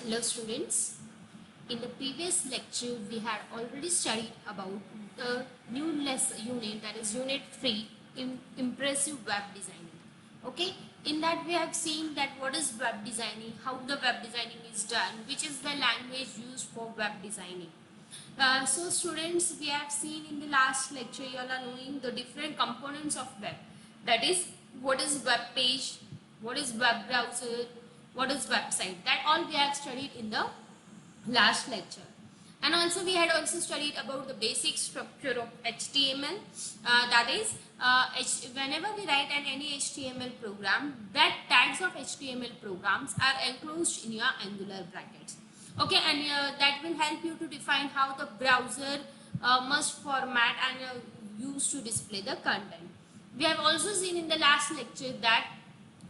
Hello students. In the previous lecture we had already studied about the new unit, that is unit 3, impressive web designing. Okay, in that we have seen that what is web designing, how the web designing is done, which is the language used for web designing. So students, we have seen in the last lecture you all are knowing the different components of web, that is what is web page, what is web browser, what is website. That all we have studied in the last lecture. And also we had also studied about the basic structure of HTML. That is whenever we write any HTML program, that tags of HTML programs are enclosed in your angular brackets. Okay, and that will help you to define how the browser must format and use to display the content. We have also seen in the last lecture that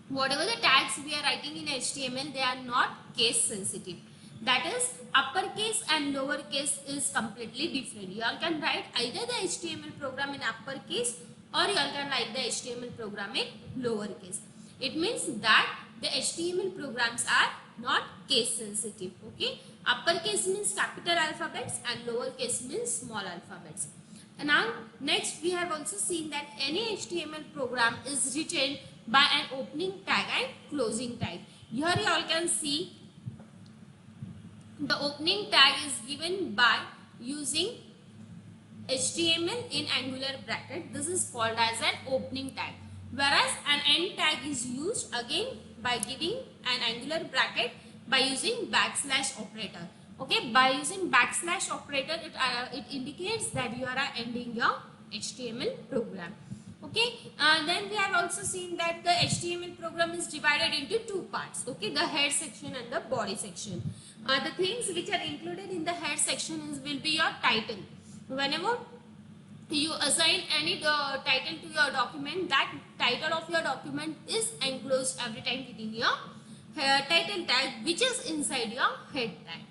whatever the tags we are writing in HTML, they are not case sensitive. That is, uppercase and lowercase is completely different. You all can write either the HTML program in uppercase or you all can write the HTML program in lowercase. It means that the HTML programs are not case sensitive. Okay, uppercase means capital alphabets and lowercase means small alphabets. And now next we have also seen that any HTML program is written by an opening tag and closing tag. Here you all can see the opening tag is given by using HTML in angular bracket. This is called as an opening tag, whereas an end tag is used again by giving an angular bracket by using backslash operator. Okay, by using backslash operator, it indicates that you are ending your HTML program. Okay, then we have also seen that the HTML program is divided into two parts. Okay, the head section and the body section. The things which are included in the head section will be your title. Whenever you assign any title to your document, that title of your document is enclosed every time within your title tag, which is inside your head tag.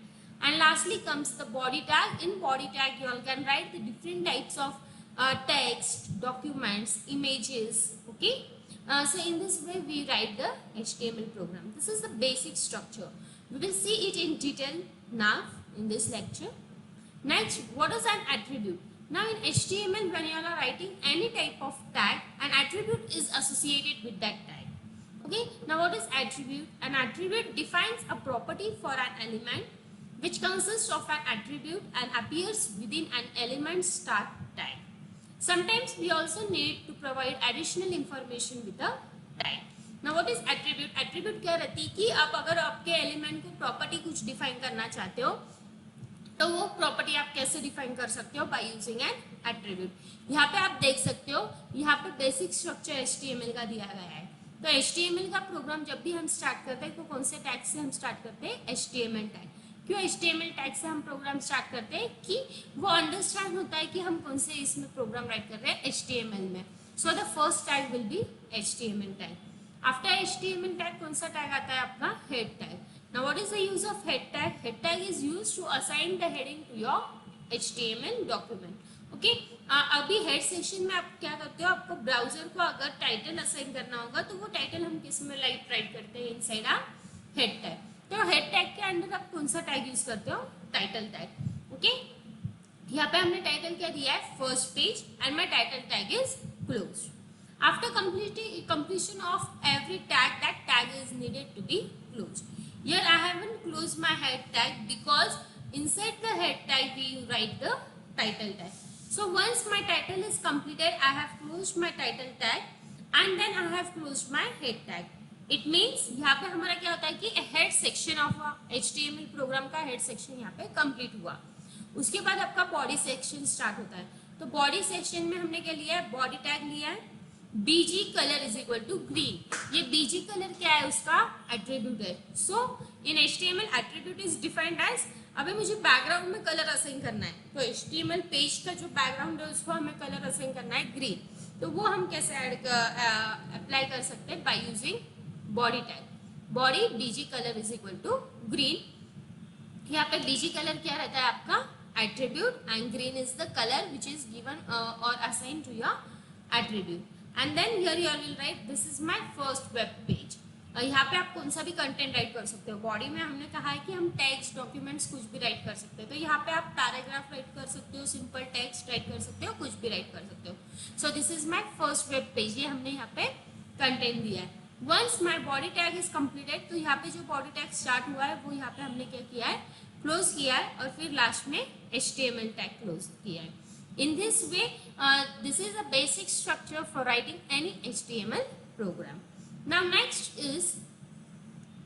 And lastly comes the body tag. In body tag you all can write the different types of text, documents, images. Okay, so in this way we write the HTML program. This is the basic structure. We will see it in detail now in this lecture. Next, what is an attribute? Now in HTML, when you are writing any type of tag, an attribute is associated with that tag. Okay, now what is attribute? An attribute defines a property for an element which consists of an attribute and appears within an element start tag. Sometimes we also need to provide additional information with a tag. Now what is attribute? Attribute क्या रहती है कि आप अगर आपके element को property कुछ define करना चाहते हो तो वो प्रॉपर्टी आप कैसे डिफाइन कर सकते हो? By using N attribute. यहाँ पे आप देख सकते हो, यहाँ पे बेसिक स्ट्रक्चर HTML का दिया गया है. तो HTML का प्रोग्राम जब भी हम स्टार्ट करते हैं तो कौन से टैग से हम स्टार्ट करते हैं? HTML tag. क्यों HTML टैग से हम प्रोग्राम स्टार्ट करते हैं? कि वो अंडरस्टैंड होता है कि हम कौन से इसमें प्रोग्राम राइट कर रहे हैं HTML में. So the first tag will be HTML tag. After HTML tag कौन सा टैग आता है आपका? Head tag. Now what is the use of head tag? Head tag is used to assign the heading to your HTML document. Okay? अभी head section में आप क्या करते हो? आपको ब्राउजर को अगर टाइटल असाइन करना होगा तो वो टाइटल हम किस में राइट करते हैं? इनसाइड आ हेड टैग. तो हेड टैग के अंदर आप कौन सा टैग यूज करते हो? Title tag. ओके, यहाँ पे हमने टाइटल क्या दिया है? First page. And my title tag is close. After completion of every tag, that tag is needed to be closed. Here I haven't closed my head tag because inside the head tag we write the title tag. So once my title is completed, I have closed my title tag and then I have closed my head tag. It means यहाँ पे हमारा क्या होता है कि head section of HTML program का head section यहाँ पे complete हुआ. उसके बाद आपका body section start होता है. तो body section में हमने क्या लिया है? body tag लिया है. BG colour is equal to green. ये BG कलर क्या है? उसका एट्रीब्यूट है. So in HTML attribute is defined as, अभी मुझे बैकग्राउंड में कलर असाइन करना है तो HTML पेज का जो बैकग्राउंड है उसको हमें कलर असाइन करना है ग्रीन. तो वो हम कैसे अप्लाई कर सकते हैं? By using body tag. Body BG colour is equal to green. यहाँ पे BG कलर क्या रहता है आपका? Attribute. And green is the colour which is given और assign to your attribute. And then here you all will write, this is my first web page. यहाँ पे आप कौन सा भी कंटेंट राइट कर सकते हो। बॉडी में हमने कहा है कि हम टेक्स्ट डॉक्यूमेंट्स कुछ भी राइट कर सकते हो, तो यहाँ पे आप पैराग्राफ राइट कर सकते हो, सिंपल टेक्स्ट राइट कर सकते हो, कुछ भी राइट कर सकते हो। So this is my first web page, ये हमने यहाँ पे कंटेंट दिया है। Once my body tag is completed, तो यहाँ पे जो बॉडी टैग स्टार्ट हुआ है वो यहाँ पे हमने क्या किया है, क्लोज किया है, और फिर लास्ट में HTML टैग क्लोज किया है। In this way, this is a basic structure for writing any HTML program. Now next is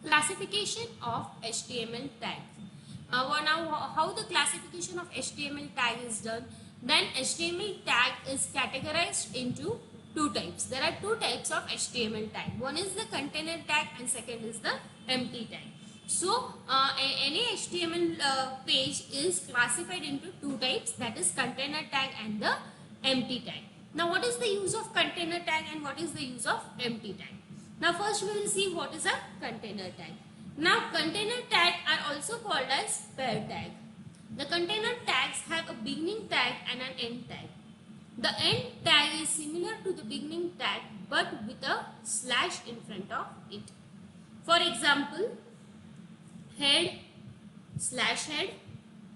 classification of HTML tags. Now how the classification of HTML tag is done? Then HTML tag is categorized into two types. There are two types of HTML tag. One is the container tag and second is the empty tag. So any HTML page is classified into two types, that is container tag and the empty tag. Now what is the use of container tag and what is the use of empty tag? Now first we will see what is a container tag. Now container tag are also called as pair tag. The container tags have a beginning tag and an end tag. The end tag is similar to the beginning tag but with a slash in front of it. For example, head slash head,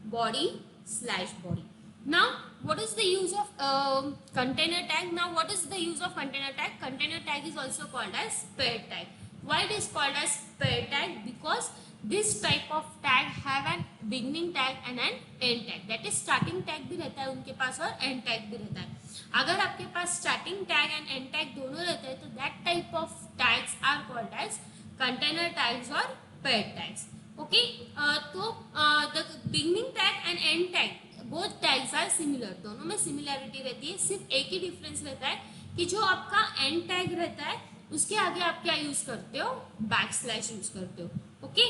body slash body. Now what is the use of container tag? Now what is the use of container tag? Container tag is also called as pair tag. Why it is called as pair tag? Because this type of tag have an beginning tag and an end tag. That is starting tag भी रहता है उनके पास और end tag भी रहता है. अगर आपके पास starting tag and end tag दोनों रहते हैं तो that type of tags are called as container tags or pair tags. Okay, तो the beginning tag and end tag both tags are similar. दोनों में similarity रहती है, सिर्फ एक ही difference रहता है कि जो आपका end tag रहता है उसके आगे आप क्या यूज करते हो, बैकस्लैश यूज करते हो. Okay,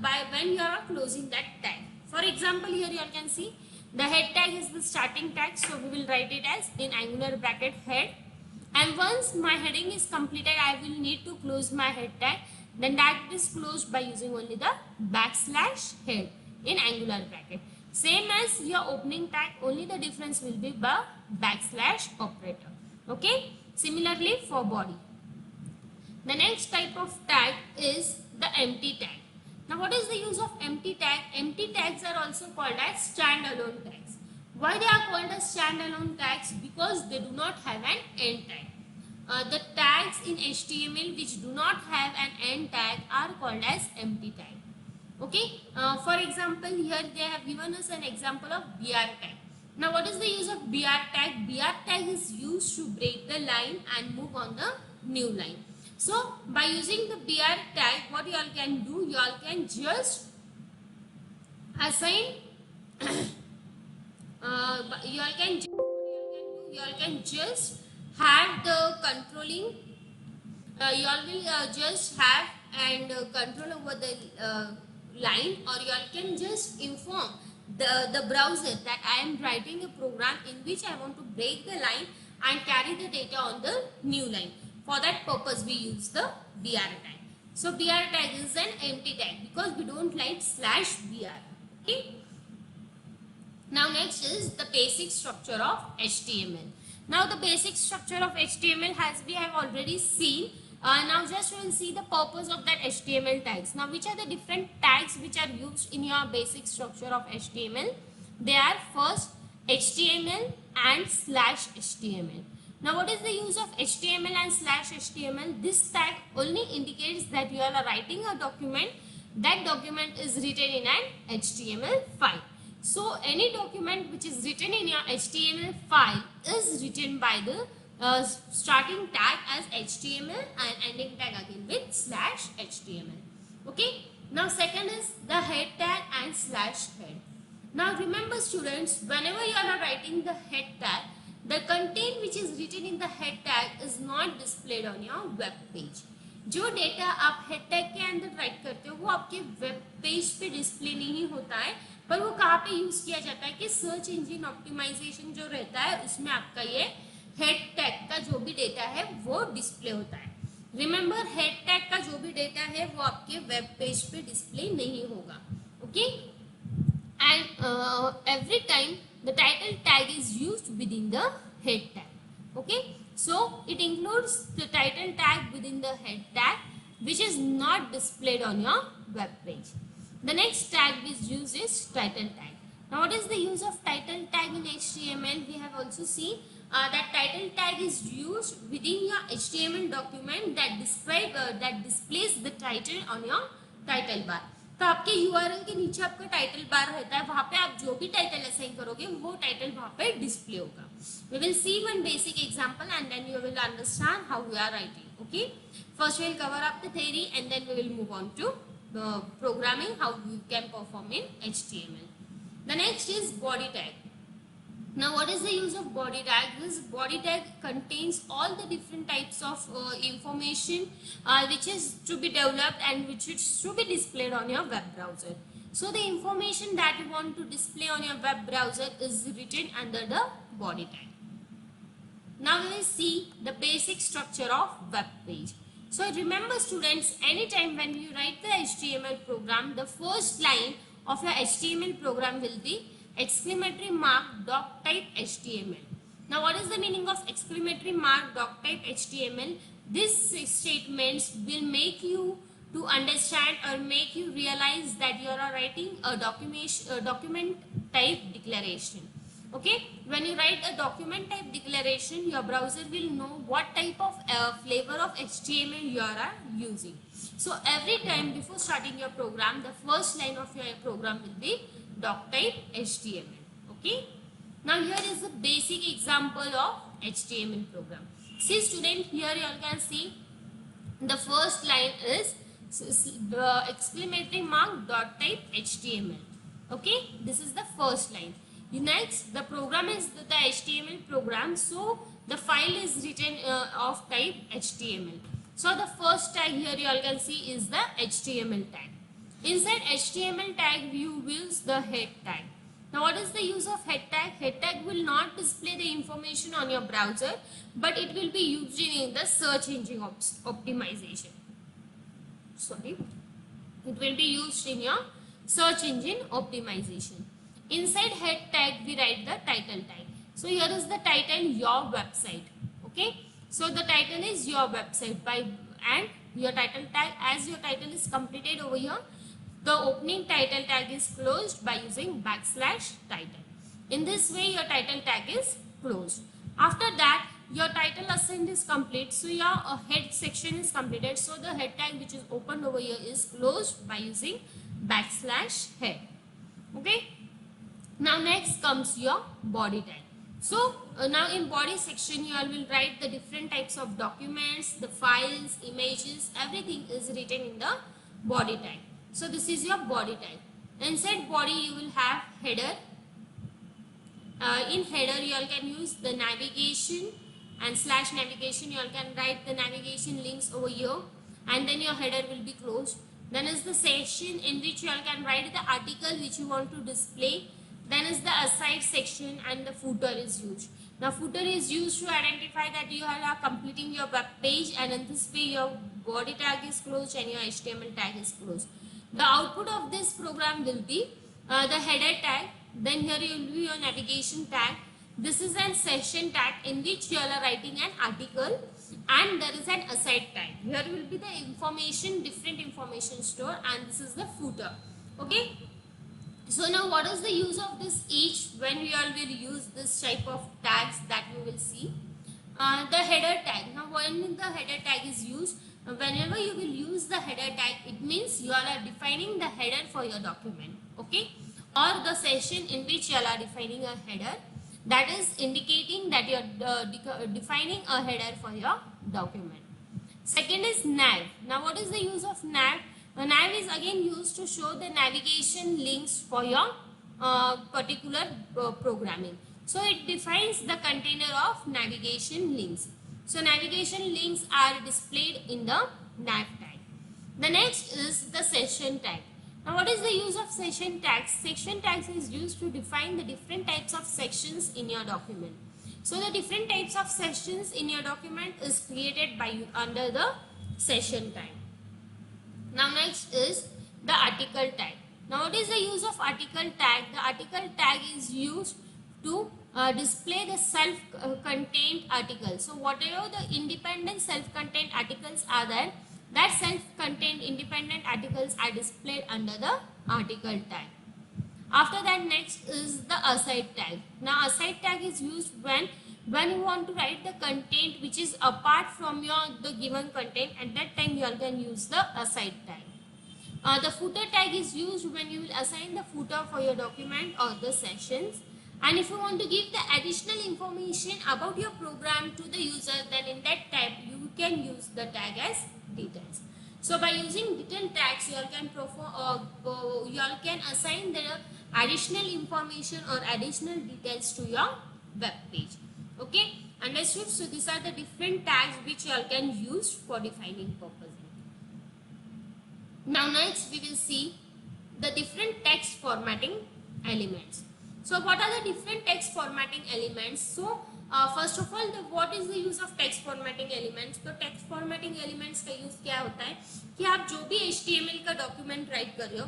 by when you are closing that tag. For example, here you can see the head tag is the starting tag, so we will write it as in angular bracket head, and once my heading is completed I will need to close my head tag. Then that is closed by using only the backslash head in angular bracket. Same as your opening tag, only the difference will be the backslash operator. Okay, similarly for body. The next type of tag is the empty tag. Now what is the use of empty tag? Empty tags are also called as standalone tags. Why they are called as standalone tags? Because they do not have an end tag. The tags in HTML which do not have an end tag are called as empty tag. Okay, for example, here they have given us an example of BR tag. Now what is the use of BR tag? BR tag is used to break the line and move on the new line. So by using the BR tag, what you all can do, you all can just assign you all can just have the controlling, you all will just have and control over the line, or you all can just inform the browser that I am writing a program in which I want to break the line and carry the data on the new line. For that purpose we use the BR tag. So BR tag is an empty tag because we don't like /BR. Okay. Now next is the basic structure of HTML. Now the basic structure of HTML has we have already seen. Now just we will see the purpose of that HTML tags. Now which are the different tags which are used in your basic structure of HTML? They are first HTML and /HTML. Now what is the use of HTML and /HTML? This tag only indicates that you are writing a document. That document is written in an HTML file. So any document which is written in your HTML file is written by the starting tag as HTML and ending tag again with /HTML. Okay. Now second is the head tag and /head. Now remember students, whenever you are writing the head tag, the content which is written in the head tag is not displayed on your web page. जो data आप head tag के अंदर right करते हो वो आपके web page पे display नहीं होता है, पर वो कहाँ पे यूज किया जाता है कि सर्च इंजन ऑप्टिमाइजेशन जो रहता है उसमें आपका ये हेड टैग का जो भी डेटा है वो डिस्प्ले होता है. रिमेंबर, हेड टैग का जो भी डेटा है वो आपके वेब पेज पे डिस्प्ले नहीं होगा. Okay, and every time the title tag is used within the head tag. Okay, so it includes the title tag within the head tag. which is not displayed on your web page. The next tag is used is title tag. Now what is the use of title tag in HTML? We have also seen that title tag is used within your HTML document that displays the title on your title bar. तो आपके URL के नीचे आपका title bar रहता है, वहां पे आप जो भी टाइटल असाइन करोगे वो टाइटल वहां पे डिस्प्ले होगा. We will see one basic example and then you will understand how we are writing. Okay, first we will cover up the theory and then we will move on to programming, how we can perform in HTML. The next is body tag. Now what is the use of body tag? This body tag contains all the different types of information which is to be developed and which is to be displayed on your web browser. So the information that you want to display on your web browser is written under the body tag. Now we will see the basic structure of web page. So remember students, anytime when you write the HTML program, the first line of your HTML program will be exclamatory mark doc type HTML. Now what is the meaning of exclamatory mark doc type HTML? These statements will make you to understand or make you realize that you are writing a document type declaration. Okay, when you write a document type declaration, your browser will know what type of flavor of HTML you are using. So every time before starting your program, the first line of your program will be doc type HTML. Okay, now here is a basic example of HTML program. See student, here you all can see the first line is exclamatory mark dot type HTML. Okay, this is the first line. Next, the program is the HTML program, so the file is written of type HTML. So the first tag here you all can see is the HTML tag. Inside HTML tag you use the head tag. Now what is the use of head tag? Head tag will not display the information on your browser, but it will be used in the search engine optimization. Sorry, it will be used in your search engine optimization. Inside head tag we write the title tag. So here is the title, your website. Okay, so the title is your website and your title tag, as your title is completed over here, the opening title tag is closed by using \title. In this way your title tag is closed. After that your title assigned is complete, so your head section is completed, so the head tag which is opened over here is closed by using \head. Okay, now next comes your body tag. So now in body section you all will write the different types of documents, the files, images, everything is written in the body tag. So this is your body tag. Inside body you will have header. In header you all can use the navigation and /navigation. You all can write the navigation links over here, and then your header will be closed. Then is the section in which you all can write the article which you want to display. Then is the aside section, and the footer is used. Now footer is used to identify that you are completing your web page, and in this way your body tag is closed and your HTML tag is closed. The output of this program will be the header tag. Then here you will be your navigation tag. This is an session tag in which you are writing an article, and there is an aside tag. Here will be the information, different information store, and this is the footer. Okay. So now what is the use of this each when we all will use this type of tags that we will see? The header tag. Now when the header tag is used, whenever you will use the header tag, it means you all are defining the header for your document. Okay, or the session in which you all are defining a header, that is indicating that you are defining a header for your document. Second is nav. Now what is the use of nav? Nav is again used to show the navigation links for your particular programming. So it defines the container of navigation links. So navigation links are displayed in the nav tag. The next is the session tag. Now what is the use of session tags? Section tags is used to define the different types of sections in your document. So the different types of sections in your document is created by you under the session tag. Now next is the article tag. Now what is the use of article tag? The article tag is used to display the self-contained articles. So whatever the independent self-contained articles are there, that self-contained independent articles are displayed under the article tag. After that, next is the aside tag. Now aside tag is used when you want to write the content which is apart from the given content. At that time you can use the aside tag. The footer tag is used when you will assign the footer for your document or the sessions. And if you want to give the additional information about your program to the user, then in that tab you can use the tag as details. So by using detail tags, you all can assign the additional information or additional details to your web page. Okay, understood? So these are the different tags which you all can use for defining purpose. Now next we will see the different text formatting elements. So what are the different text formatting elements? So first of all, what is the use of text formatting elements? तो text formatting elements का use क्या होता है कि आप जो भी HTML का डॉक्यूमेंट राइट कर रहे हो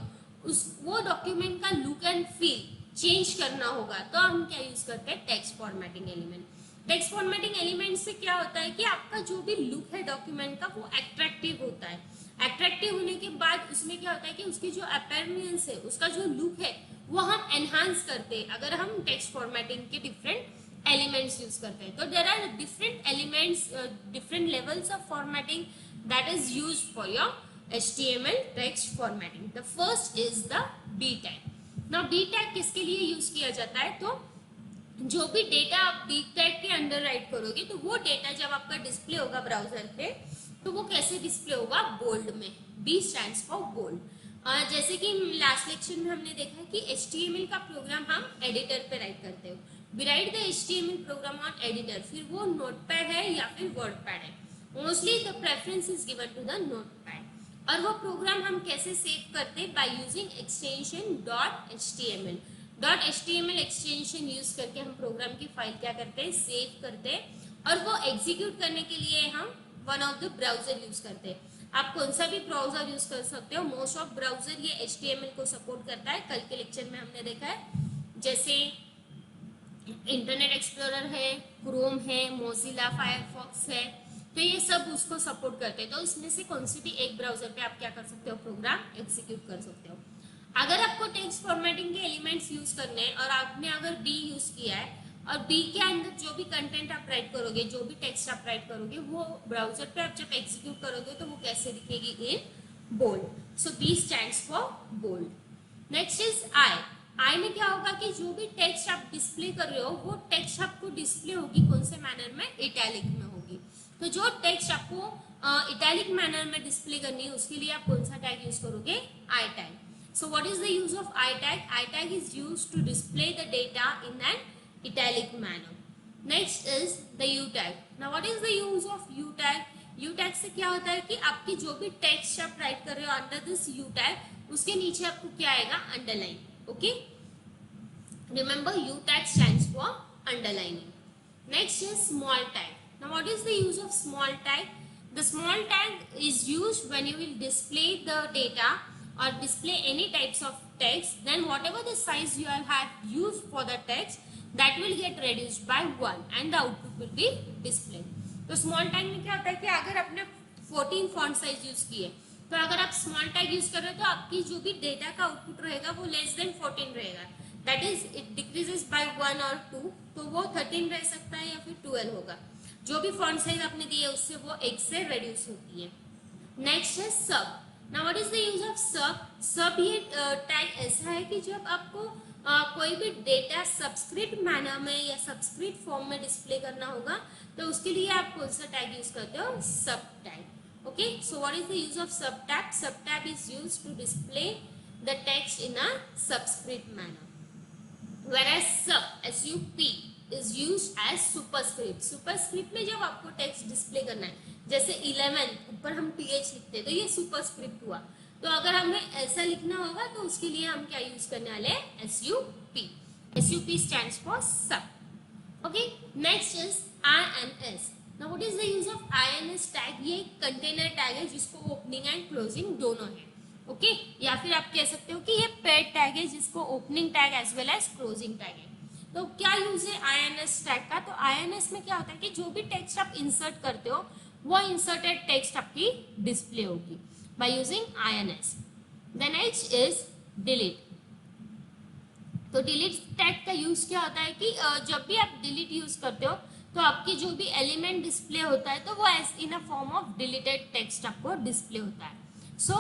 वो डॉक्यूमेंट का लुक एंड फील चेंज करना होगा, तो हम क्या यूज करते हैं? Text formatting element. Text formatting element से क्या होता है कि आपका जो भी लुक है डॉक्यूमेंट का वो एट्रैक्टिव होता है. एट्रैक्टिव होने के बाद उसमें क्या होता है कि उसकी जो अपीयरेंस है, उसका जो लुक है वो हम एनहांस करते हैं अगर हम टेक्स्ट फॉर्मेटिंग के डिफरेंट एलिमेंट्स यूज करते हैं. तो there are different elements, different levels of formatting that is used for your HTML text formatting. The first is the D tag. Now D tag किसके लिए यूज किया जाता है? तो जो भी डेटा आप D tag के अंदर राइट करोगे तो वो डेटा जब आपका डिस्प्ले होगा ब्राउजर पे तो वो कैसे डिस्प्ले होगा? बोल्ड में. B stands for bold. जैसे कि लास्ट लेक्चर में हमने देखा है कि HTML का प्रोग्राम हम एडिटर पे राइट करते हो. We write the HTML program on editor. फिर वो नोटपैड है या फिर वर्डपैड है. Mostly the preference is given to the notepad. और वो प्रोग्राम हम कैसे सेव करते हैं? By using extension .html. .html extension use करके हम प्रोग्राम की फाइल क्या करते हैं? सेव करते हैं. और वो एग्जीक्यूट करने के लिए हम one of the browser use करते हैं. आप कौन सा भी ब्राउजर यूज कर सकते हो. मोस्ट ऑफ ब्राउजर ये HTML को सपोर्ट करता है. कल के लेक्चर में हमने देखा है जैसे इंटरनेट एक्सप्लोरर है, क्रोम है, मोजिला फायरफॉक्स है, तो ये सब उसको सपोर्ट करते हैं. तो इसमें से कौन सी भी एक ब्राउजर पे आप क्या कर सकते हो? प्रोग्राम एग्जीक्यूट कर सकते हो. अगर आपको टेक्स्ट फॉर्मेटिंग के एलिमेंट्स यूज करने हैं और आपने अगर डी यूज किया है और डी के अंदर जो भी कंटेंट आप राइट करोगे, जो भी टेक्स्ट आप राइट करोगे, वो ब्राउजर पे आप जब एग्जीक्यूट करोगे तो वो कैसे दिखेगी? In bold. So B stands for bold. Next is I. I में क्या होगा कि जो भी टेक्स्ट आप डिस्प्ले कर रहे हो वो टेक्स्ट आपको डिस्प्ले होगी कौन से मैनर में? इटैलिक में होगी. तो जो टेक्स्ट आपको इटैलिक मैनर में डिस्प्ले करनी है उसके लिए आप कौन सा टैग यूज करोगे? I tag. So what is the use of I tag? I tag is used to display the data in an italic manner. Next is the U tag. Now what is the use of U tag? U tag से क्या होता है कि आपकी जो भी text आप right कर रहे हो अंडर दिस U tag, उसके नीचे आपको क्या आएगा? Underline. Okay, remember U tag stands for underlining. Next is small tag. Now what is the use of small tag? The small tag is used when you will display the data or display any types of text. Then whatever the size you have used for the text, that will get reduced by 1 and the output will be displayed. तो small tag में क्या होता है कि अगर आपने 14 font size use किए तो अगर आप small tag यूज कर रहे हो तो आपकी जो भी डेटा का आउटपुट रहेगा वो लेस देन 14 रहेगा. That is it decreases by 1 और 2, तो वो 13 रह सकता है या फिर 12 होगा. जो भी फॉन्ट साइज आपने दिए उससे वो 1 से रिड्यूस होती है. नेक्स्ट है सब. Now what is the use of सब? सब ये टैग ऐसा है कि जब आपको कोई भी डेटा सबस्क्रिप्ट मैनर में या सबस्क्रिप्ट फॉर्म में डिस्प्ले करना होगा तो उसके लिए आप कौन सा टैग यूज करते हो? Sub tag. Okay, so what is the use of sub tag? Sub tag is used to display the text in a subscript manner. Whereas sub SUP is used as superscript. superscript में जब आपको text display करना है, जैसे 11 ऊपर हम TH लिखते हैं तो ये superscript हुआ. तो अगर हमें ऐसा लिखना होगा तो उसके लिए हम क्या यूज करने वाले हैं? SUP. SUP stands for sub. Okay. Next is INS. Now what is the use of INS tag? ये कंटेनर टैग है जिसको ओपनिंग एंड क्लोजिंग दोनों है. ओके, या फिर आप कह सकते हो कि ये पेड टैग है जिसको opening tag as well as closing tag है. तो क्या यूज है INS टैग का? तो INS में क्या होता है कि जो भी टेक्स्ट आप इंसर्ट करते हो वो इंसर्टेड टेक्स्ट आपकी डिस्प्ले होगी by using INS। The next is delete. तो डिलीट टैग का यूज क्या होता है कि जब भी आप डिलीट यूज करते हो तो आपकी जो भी एलिमेंट डिस्प्ले होता है तो वो in a form of deleted text आपको डिस्प्ले होता है। सो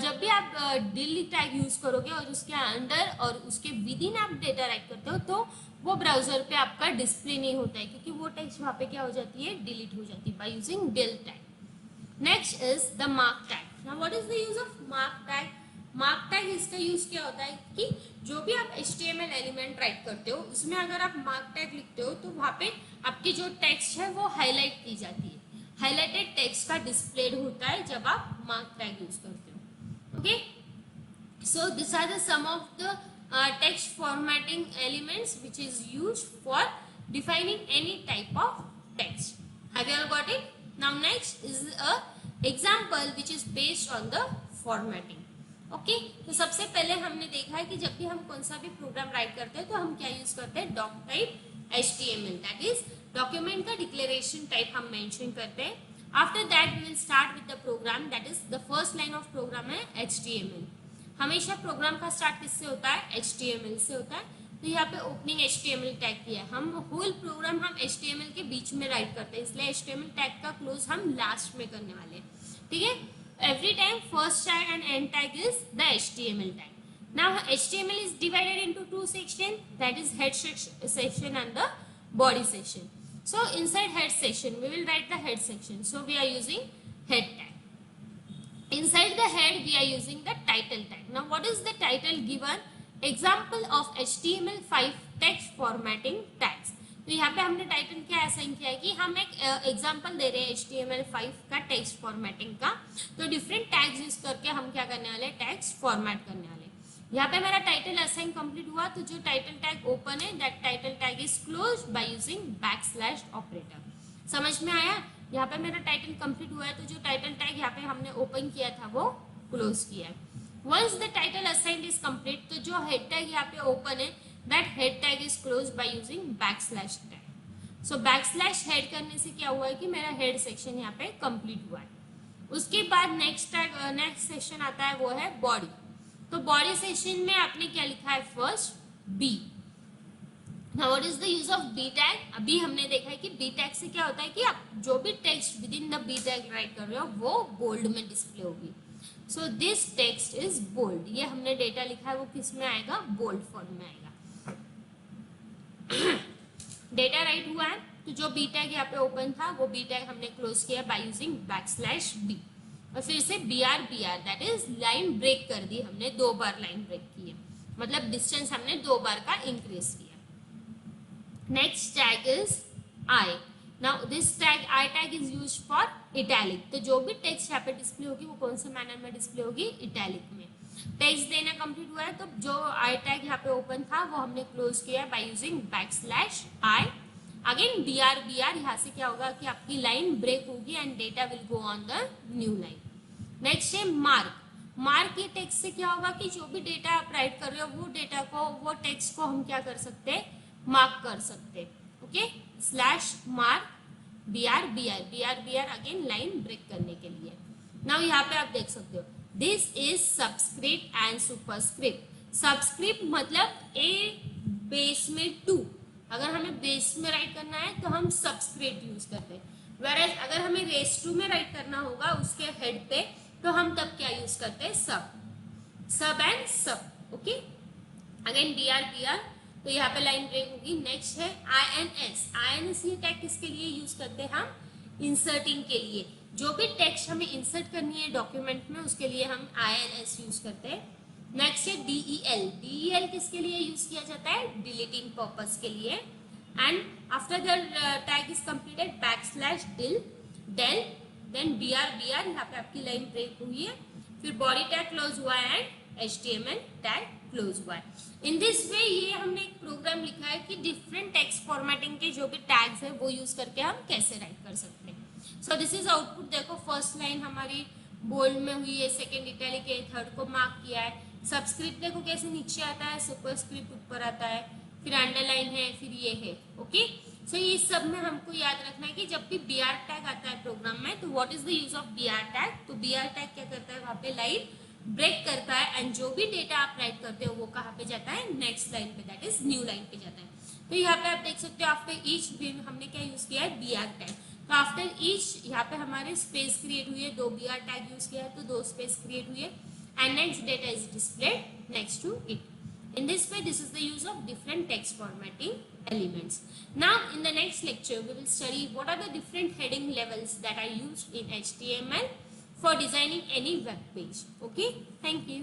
जब भी आप डिलीट टैग यूज करोगे और उसके अंदर और उसके विद इन आप डेटा राइट करते हो तो वो ब्राउजर पे आपका डिस्प्ले नहीं होता है, क्योंकि वो टेक्स्ट वहाँ पे क्या हो जाती है, डिलीट हो जाती है by using del tag. Next is the mark tag. Now what is the use of mark tag? Mark tag इसका यूज क्या होता है कि जो भी आप HTML एलिमेंट राइट करते हो उसमें अगर आप मार्क टैग लिखते हो तो वहाँ पे आपकी जो टेक्स्ट है वो हाईलाइट की जाती है, हाईलाइटेड टेक्स्ट का डिस्प्लेड होता है जब आप मार्क टैग यूज करते हो। Okay, so these are the some of the text formatting elements which is used for defining any type of text. Have you all got it? Now next is a example which is based on the formatting. Okay तो सबसे पहले हमने देखा है कि जब भी हम कौन सा भी प्रोग्राम राइट करते हैं तो हम क्या यूज करते हैं, doc type HTML, that is document का डिक्लेरेशन टाइप हम मेंशन करते हैं। After that we will start with the program, that is the first line of program है HTML। हमेशा प्रोग्राम का स्टार्ट किससे होता है, HTML से होता है। तो यहाँ पे ओपनिंग HTML टैग किया है, हम होल प्रोग्राम हम HTML के बीच में राइट करते हैं, इसलिए HTML टैग का क्लोज हम लास्ट में करने वाले हैं। ठीक है, every time first tag and end tag is the HTML tag. Now HTML is divided into two sections, that is head section and the body section. So inside head section we will write the head section, so we are using head tag. Inside the head we are using the title tag. Now what is the title given? Example of HTML5 text formatting tags. तो यहाँ पे हमने title क्या assign किया है कि हम एक एग्जांपल दे रहे हैं HTML5 का टेक्स्ट फॉर्मेटिंग का, तो डिफरेंट टैग्स यूज करके हम क्या करने वाले हैं, टेक्स्ट फॉर्मेट करने वाले हैं। यहाँ पे मेरा टाइटल असाइन कंप्लीट हुआ, तो जो टाइटल टैग ओपन है that title tag is close by using backslash operator. समझ में आया? यहाँ पे मेरा टाइटल कंप्लीट हुआ है तो जो टाइटल टैग यहाँ पे हमने ओपन किया था वो क्लोज किया है। Once the title assigned is complete, तो जो हेड टैग यहाँ पे ओपन है that head tag is closed by using backslash tag. So backslash head करने से क्या हुआ है कि मेरा head section यहाँ पे complete हुआ है। उसके बाद next section आता है वो है body। तो body section में आपने क्या लिखा है, first B। Now what is the use of B tag? अभी हमने देखा है कि B tag से क्या होता है कि आप जो भी text within the B tag write कर रहे हो वो bold में display होगी। So this text is bold। ये हमने डेटा लिखा है वो किस में आएगा, bold फॉर्म में आएगा। डेटा राइट हुआ है तो जो बी टैग यहाँ पे ओपन था वो बी टैग हमने क्लोज किया बाय यूजिंग बैकस्लैश बी, और फिर से BR that is line break कर दी हमने, 2 बार लाइन ब्रेक की है, मतलब डिस्टेंस हमने 2 बार का इंक्रीज किया। Next tag is I. Now this tag I tag is used for italic. तो जो भी टेक्स्ट यहाँ पे डिस्प्ले होगी वो कौन से मैनर में डिस्प्ले होगी, इटैलिक में। टेक्स्ट देना कंप्लीट हुआ है तो जो आई टैग यहाँ पे ओपन था वो हमने क्लोज किया by using backslash I. Again BR यहाँ से क्या होगा कि आपकी लाइन ब्रेक होगी and data will go on the new line. Next है मार्क। मार्क ये टेक्स्ट से क्या होगा कि जो भी डेटा आप राइट कर रहे हो वो डेटा को, वो टेक्स्ट को हम क्या कर सकते हैं, मार्क कर सकते हैं। Okay, slash mark BR again line break करने के लिए। नाउ यहाँ पे आप देख सकते हो this is subscript and superscript. Subscript मतलब ए बेस में 2, अगर हमें बेस में राइट करना है तो हम सबस्क्रिप्ट यूज करते हैं, वेरएज अगर हमें रेस 2 में राइट करना होगा उसके हेड पे तो हम तब क्या यूज करते हैं, सब एंड सब। ओके, अगेन BR तो यहाँ पे लाइन ब्रेक होगी। नेक्स्ट है INS ये टैग किसके लिए यूज करते हैं, हम इंसर्टिंग के लिए। जो भी टेक्स्ट हमें इंसर्ट करनी है डॉक्यूमेंट में उसके लिए हम INS यूज करते हैं। नेक्स्ट है DEL किसके लिए यूज किया जाता है, डिलीटिंग पर्पस के लिए। And after the tag is completed backslash del then BR यहाँ पे आपकी लाइन ब्रेक हुई है, फिर बॉडी टैग क्लोज हुआ है एंड HTML टैग क्लोज हुआ है। इन दिस वे ये हमने एक प्रोग्राम लिखा है कि डिफरेंट टेक्स्ट फॉर्मेटिंग के जो भी टैग्स है वो यूज करके हम कैसे राइट कर सकते हैं। सो दिस इज आउटपुट। देखो फर्स्ट लाइन हमारी बोल्ड में हुई है, सेकेंड इटैलिक है, थर्ड को मार्क किया है। सबस्क्रिप्ट देखो कैसे नीचे आता है, सुपरस्क्रिप्ट ऊपर आता है, फिर अंडरलाइन है, फिर ये है। ओके, सो ये सब में हमको याद रखना है कि जब भी बी आर टैग आता है प्रोग्राम में, तो what is the use of B R tag. तो बी आर टैग क्या करता है, वहां पे लाइन ब्रेक करता है एंड जो भी डेटा आप राइट करते हो वो कहाँ पे जाता है, नेक्स्ट लाइन पे, दैट इज न्यू लाइन पे जाता है। तो यहाँ पे आप देख सकते हो आफ्टर ईच भी हमने क्या यूज किया है, बी आर टैग। तो आफ्टर ईच यहाँ पे हमारे स्पेस क्रिएट हुई है, 2 बी आर टैग यूज किया है तो 2 स्पेस क्रिएट हुई है and next data is displayed next to it. In this way, this is the use of different text formatting elements. Now, in the next lecture, we will study what are the different heading levels that are used in HTML for designing any web page. Okay, thank you.